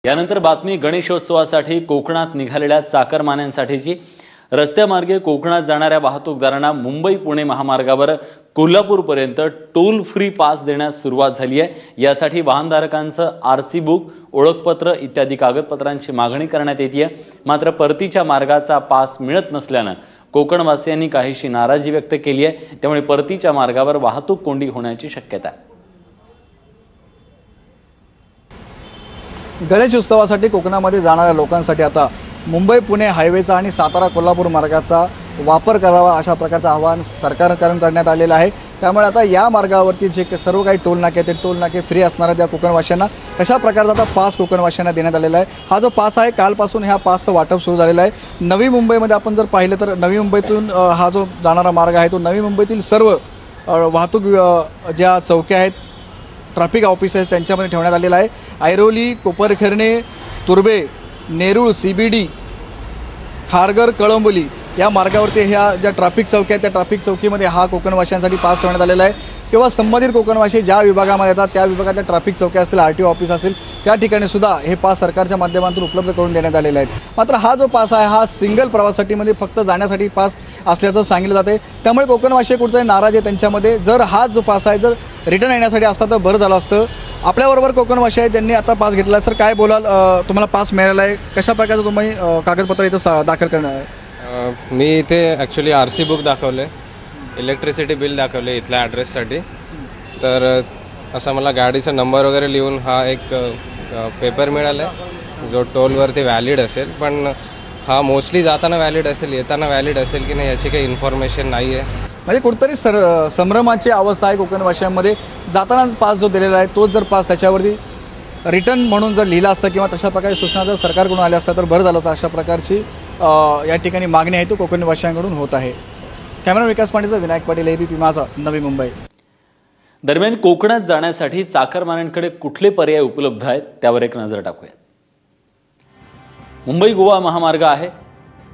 यानंतर बातमी गणेशोत्सवासाठी कोकणात निघालेल्या चाकरमान्यांसाठीची। रस्त्यामार्गे कोकणात जाणाऱ्या वाहतूकदारांना मुंबई पुणे महामार्गावर कोल्हापूरपर्यंत टोल फ्री पास देण्यास सुरुवात झाली आहे। यासाठी वाहनधारकांचं आरसी बुक, ओळखपत्र इत्यादी कागदपत्रांची मागणी करण्यात येते। मात्र परतीच्या मार्गाचा पास मिळत नसल्याने कोकणवासियांनी काहीशी नाराजी व्यक्त केली आहे। त्यामुळे परतीच्या मार्गावर वाहतूक कोंडी होण्याची शक्यता आहे। गणेश उत्सवासाठी कोकणामध्ये जाणाऱ्या लोकांसाठी आता मुंबई पुणे हायवेचा आणि सातारा कोल्हापूर मार्गाचा वापर करावा अशा प्रकारचं आवाहन सरकारकडून करण्यात आलेलं आहे। त्यामुळे आता या मार्गावरती जे सर्व काही टोल नाके ते टोल नाके फ्री असणाऱ्या त्या कोकणवासियांना कशा प्रकारचा आता पास कोकणवासियांना देण्यात आलेला आहे। हा जो पास आहे कालपासून ह्या पासचं वाटप सुरू झालेलं आहे। नवी मुंबईमध्ये आपण जर पाहिलं तर नवी मुंबईतून हा जो जाणारा मार्ग आहे तो नवी मुंबईतील सर्व वाहतूक ज्या चौक्या आहेत, ट्रॅफिक ऑफिसेस त्यांच्यामध्ये ठेवण्यात आलेला आहे। ऐरोली, कोपरखैरणे, तुर्भे, नेरूळ, CBD, खारघर, कळंबोली या मार्गावरती ह्या ज्या ट्रॅफिक चौकी आहेत त्या ट्रॅफिक चौकीमध्ये हा कोकणवासियांसाठी पास ठेवण्यात आलेला आहे। किंवा संबंधित कोकणवासी ज्या विभागामध्ये येतात त्या विभागातल्या ट्रॅफिक चौक्या असतील, RTO ऑफिस असेल, त्या ठिकाणी सुद्धा हे पास सरकारच्या माध्यमातून उपलब्ध करून देण्यात आलेले आहेत। मात्र हा जो पास आहे हा सिंगल प्रवासासाठी फक्त जाण्यासाठी पास असल्याचं सांगितलं जाते। त्यामुळे कोकणवासी कुठेतरी नाराज आहे त्यांच्यामध्ये। जर हा जो पास आहे जर रिटर्न येण्यासाठी असता तर बरं झालं असतं। आपल्याबरोबर कोकणवासी आहेत ज्यांनी आता पास घेतला। सर काय बोलाल, तुम्हाला पास मिळाला आहे, कशा प्रकारचं तुम्ही कागदपत्र इथं दाखल करणार आहे? मी इथे ॲक्च्युली RC बुक दाखवले, इलेक्ट्रिसिटी बिल दाखवले इथल्या ॲड्रेससाठी। तर असं मला गाडीचा नंबर वगैरे लिहून हा एक पेपर मिळाला आहे जो टोलवरती व्हॅलिड असेल, पण हा मोस्टली जाताना व्हॅलिड असेल, येताना व्हॅलिड असेल की नाही याची काही इन्फॉर्मेशन नाही आहे। म्हणजे कुठेतरी संभ्रमाची अवस्था आहे कोकणवासियांमध्ये। जाताना पास जो दिलेला आहे तोच जर पास त्याच्यावरती रिटर्न म्हणून जर लिहिला असता किंवा तशा प्रकारे सूचना जर सरकारकडून आल्या असता तर बरं झालं होतं। अशा प्रकारची या ठिकाणी मागणी आहे तो कोकणवासियांकडून होत आहे। कॅमेरा विकास पांडेचा विनायक पाटील, ABP माझा, नवी मुंबई। दरम्यान कोकणात जाण्यासाठी चाकरमान्यांकडे कुठले पर्याय उपलब्ध आहेत त्यावर एक नजर टाकूया। मुंबई गोवा महामार्ग आहे।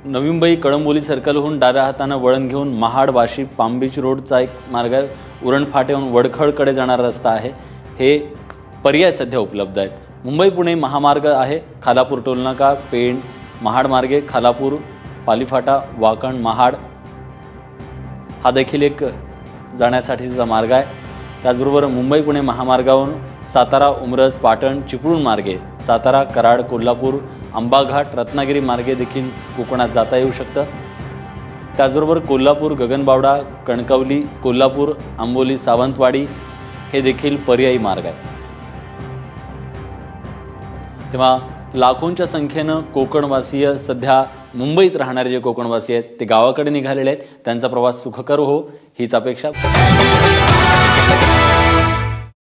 नवी मुंबई कळंबोली सर्कलहून डाव्या हाताने वळण घेऊन महाड, वाशी, पाम बीच रोडचा एक मार्ग आहे। उरण फाट्याहून वडखळकडे जाणारा रस्ता आहे। हे पर्याय सध्या उपलब्ध आहेत। मुंबई पुणे महामार्ग आहे। खालापूर टोलनाका, पेण, महाड मार्गे खालापूर, पालीफाटा, वाकण, महाड हा देखील एक जाण्यासाठीचा मार्ग आहे। त्याचबरोबर मुंबई पुणे महामार्गावरून सातारा, उमरज, पाटण, चिपळूण मार्गे सातारा, कराड, कोल्हापूर, आंबाघाट, रत्नागिरी मार्गे देखील कोकणात जाता येऊ शकतं। त्याचबरोबर कोल्हापूर, गगनबावडा, कणकवली, कोल्हापूर, आंबोली, सावंतवाडी हे देखील पर्यायी मार्ग आहेत। तेव्हा लाखोंच्या संख्येनं कोकणवासीय सध्या मुंबईत राहणारे जे कोकणवासी आहेत ते गावाकडे निघालेले आहेत। त्यांचा प्रवास सुखकर हो हीच अपेक्षा।